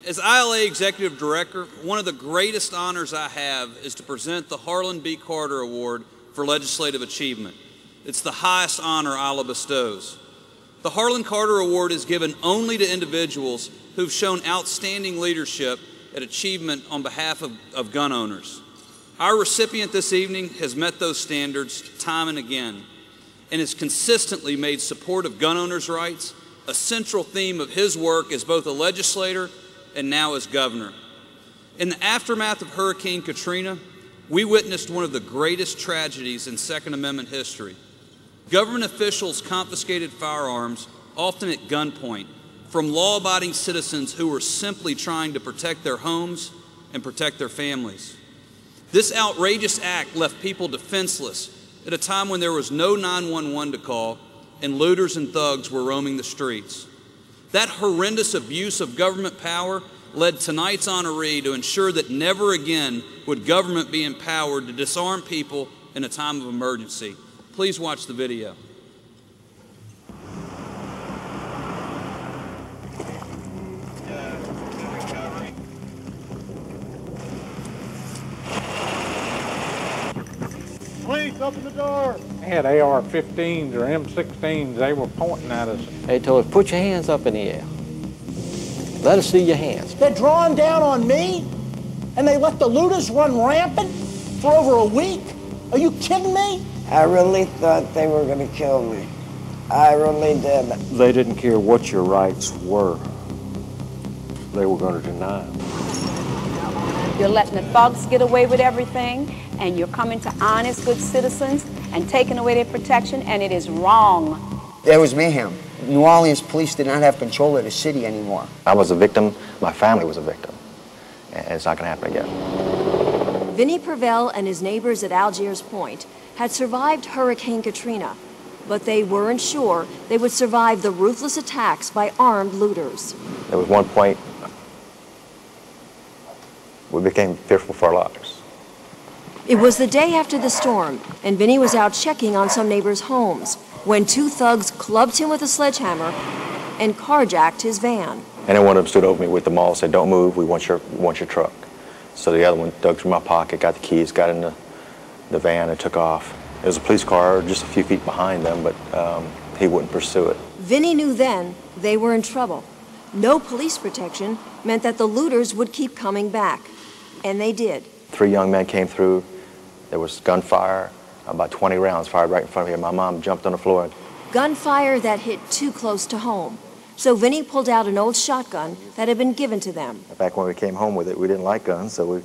As ILA Executive Director, one of the greatest honors I have is to present the Harlan B. Carter Award for Legislative Achievement. It's the highest honor ILA bestows. The Harlan Carter Award is given only to individuals who've shown outstanding leadership and achievement on behalf of gun owners. Our recipient this evening has met those standards time and again and has consistently made support of gun owners' rights a central theme of his work as both a legislator and now as governor. In the aftermath of Hurricane Katrina, we witnessed one of the greatest tragedies in Second Amendment history. Government officials confiscated firearms, often at gunpoint, from law-abiding citizens who were simply trying to protect their homes and protect their families. This outrageous act left people defenseless at a time when there was no 911 to call and looters and thugs were roaming the streets. That horrendous abuse of government power led tonight's honoree to ensure that never again would government be empowered to disarm people in a time of emergency. Please watch the video. Police, open the door. They had AR-15s or M16s. They were pointing at us. They told us, put your hands up in the air. Let us see your hands. They're drawing down on me, and they let the looters run rampant for over a week? Are you kidding me? I really thought they were going to kill me. I really did. They didn't care what your rights were. They were going to deny them. You're letting the thugs get away with everything, and you're coming to honest, good citizens and taking away their protection, and it is wrong. There was mayhem. New Orleans police did not have control of the city anymore. I was a victim. My family was a victim. And it's not going to happen again. Vinnie Purvell and his neighbors at Algiers Point had survived Hurricane Katrina, but they weren't sure they would survive the ruthless attacks by armed looters. There was one point we became fearful for our lives. It was the day after the storm, and Vinnie was out checking on some neighbors' homes when two thugs clubbed him with a sledgehammer and carjacked his van. And then one of them stood over me with the maul and said, "Don't move, we want your truck." So the other one dug through my pocket, got the keys, got in the van and took off. There was a police car just a few feet behind them, but he wouldn't pursue it. Vinnie knew then they were in trouble. No police protection meant that the looters would keep coming back, and they did. 3 young men came through. There was gunfire, about 20 rounds fired right in front of me. My mom jumped on the floor. Gunfire that hit too close to home. So Vinnie pulled out an old shotgun that had been given to them. Back when we came home with it, we didn't like guns, so we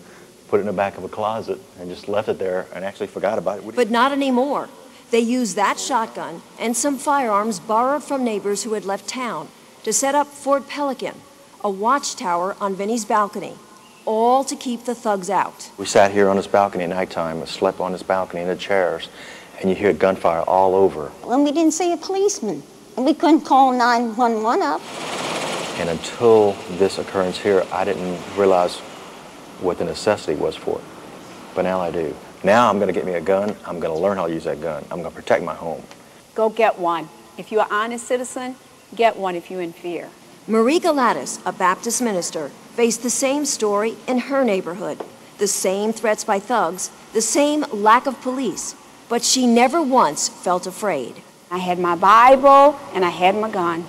put it in the back of a closet and just left it there and actually forgot about it. But not anymore. They used that shotgun and some firearms borrowed from neighbors who had left town to set up Fort Pelican, a watchtower on Vinnie's balcony, all to keep the thugs out. We sat here on this balcony at nighttime and slept on this balcony in the chairs, and you hear gunfire all over. And we didn't see a policeman, and we couldn't call 911 up. And until this occurrence here, I didn't realize what the necessity was for it. But now I do. Now I'm going to get me a gun. I'm going to learn how to use that gun. I'm going to protect my home. Go get one. If you're an honest citizen, get one if you're in fear. Marie Galatis, a Baptist minister, faced the same story in her neighborhood. The same threats by thugs, the same lack of police. But she never once felt afraid. I had my Bible and I had my gun,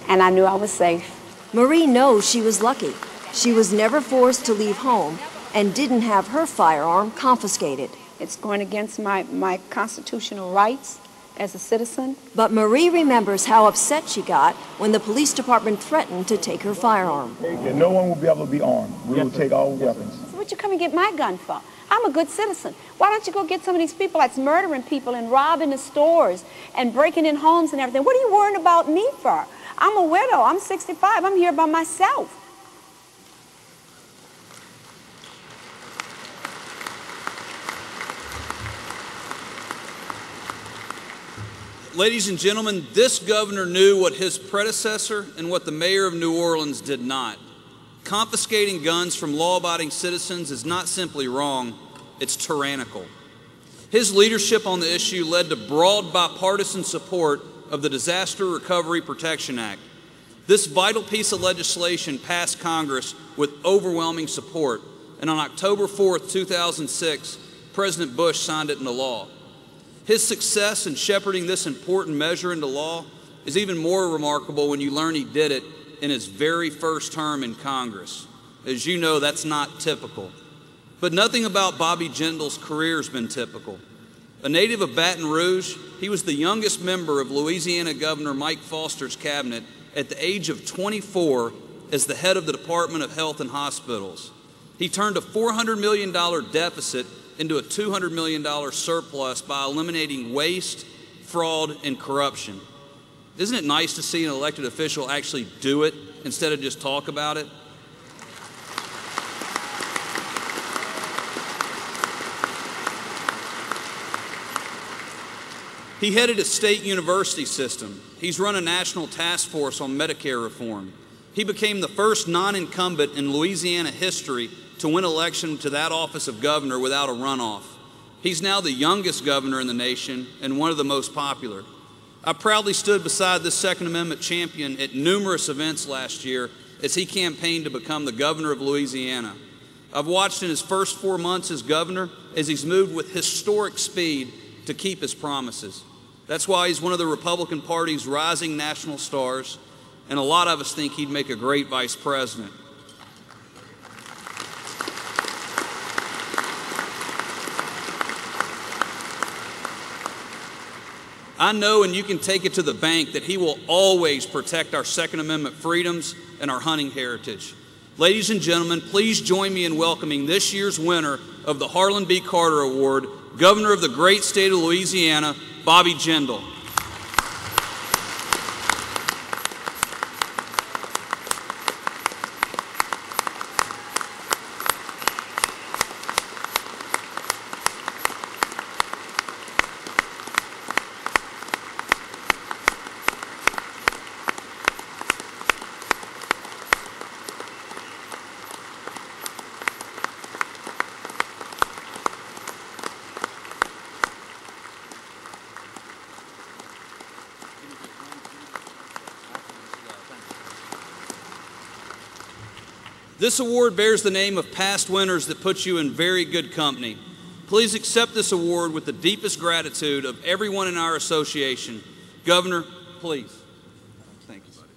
and I knew I was safe. Marie knows she was lucky. She was never forced to leave home and didn't have her firearm confiscated. It's going against my constitutional rights as a citizen. But Marie remembers how upset she got when the police department threatened to take her firearm. No one will be able to be armed. We will take all weapons. So what you come and get my gun for? I'm a good citizen. Why don't you go get some of these people that's murdering people and robbing the stores and breaking in homes and everything? What are you worrying about me for? I'm a widow. I'm 65. I'm here by myself. Ladies and gentlemen, this governor knew what his predecessor and what the mayor of New Orleans did not. Confiscating guns from law-abiding citizens is not simply wrong, it's tyrannical. His leadership on the issue led to broad bipartisan support of the Disaster Recovery Protection Act. This vital piece of legislation passed Congress with overwhelming support, and on October 4th, 2006, President Bush signed it into law. His success in shepherding this important measure into law is even more remarkable when you learn he did it in his very first term in Congress. As you know, that's not typical. But nothing about Bobby Jindal's career has been typical. A native of Baton Rouge, he was the youngest member of Louisiana Governor Mike Foster's cabinet at the age of 24 as the head of the Department of Health and Hospitals. He turned a $400 million deficit into a $200 million surplus by eliminating waste, fraud, and corruption. Isn't it nice to see an elected official actually do it instead of just talk about it? He headed a state university system. He's run a national task force on Medicare reform. He became the first non-incumbent in Louisiana history to win election to that office of governor without a runoff. He's now the youngest governor in the nation and one of the most popular. I proudly stood beside this Second Amendment champion at numerous events last year as he campaigned to become the governor of Louisiana. I've watched in his first 4 months as governor as he's moved with historic speed to keep his promises. That's why he's one of the Republican Party's rising national stars, and a lot of us think he'd make a great vice president. I know, and you can take it to the bank, that he will always protect our Second Amendment freedoms and our hunting heritage. Ladies and gentlemen, please join me in welcoming this year's winner of the Harlan B. Carter Award, Governor of the great state of Louisiana, Bobby Jindal. This award bears the name of past winners that puts you in very good company. Please accept this award with the deepest gratitude of everyone in our association. Governor, please. Thank you, buddy.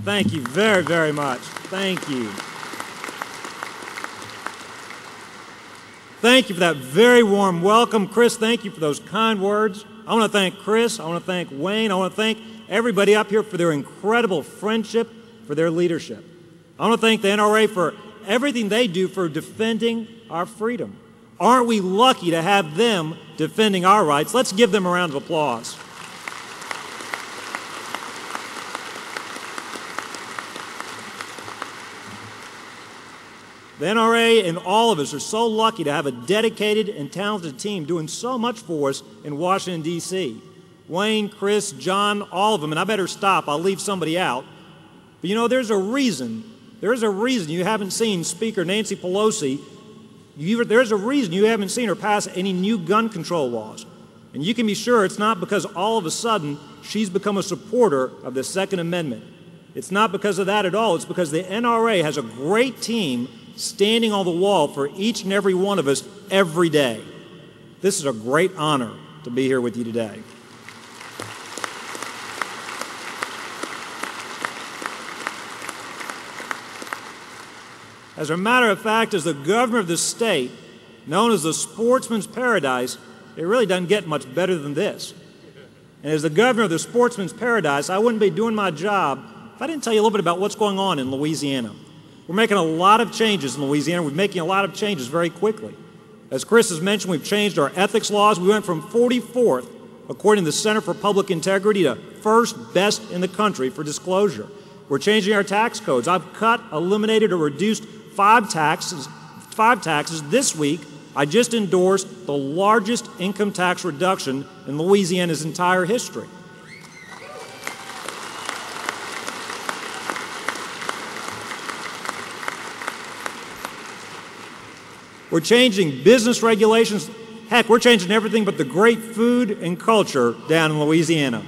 Thank you very, very much. Thank you. Thank you for that very warm welcome. Chris, thank you for those kind words. I want to thank Chris. I want to thank Wayne. I want to thank everybody up here for their incredible friendship, for their leadership. I want to thank the NRA for everything they do for defending our freedom. Aren't we lucky to have them defending our rights? Let's give them a round of applause. The NRA and all of us are so lucky to have a dedicated and talented team doing so much for us in Washington, D.C. Wayne, Chris, John, all of them, and I better stop. I'll leave somebody out. But you know, there's a reason you haven't seen Speaker Nancy Pelosi. There's a reason you haven't seen her pass any new gun control laws. And you can be sure it's not because all of a sudden she's become a supporter of the Second Amendment. It's not because of that at all. It's because the NRA has a great team standing on the wall for each and every one of us every day. This is a great honor to be here with you today. As a matter of fact, as the governor of the state, known as the sportsman's paradise, it really doesn't get much better than this. And as the governor of the sportsman's paradise, I wouldn't be doing my job if I didn't tell you a little bit about what's going on in Louisiana. We're making a lot of changes in Louisiana. We're making a lot of changes very quickly. As Chris has mentioned, we've changed our ethics laws. We went from 44th, according to the Center for Public Integrity, to first best in the country for disclosure. We're changing our tax codes. I've cut, eliminated, or reduced five taxes. This week, I just endorsed the largest income tax reduction in Louisiana's entire history. We're changing business regulations. Heck, we're changing everything but the great food and culture down in Louisiana.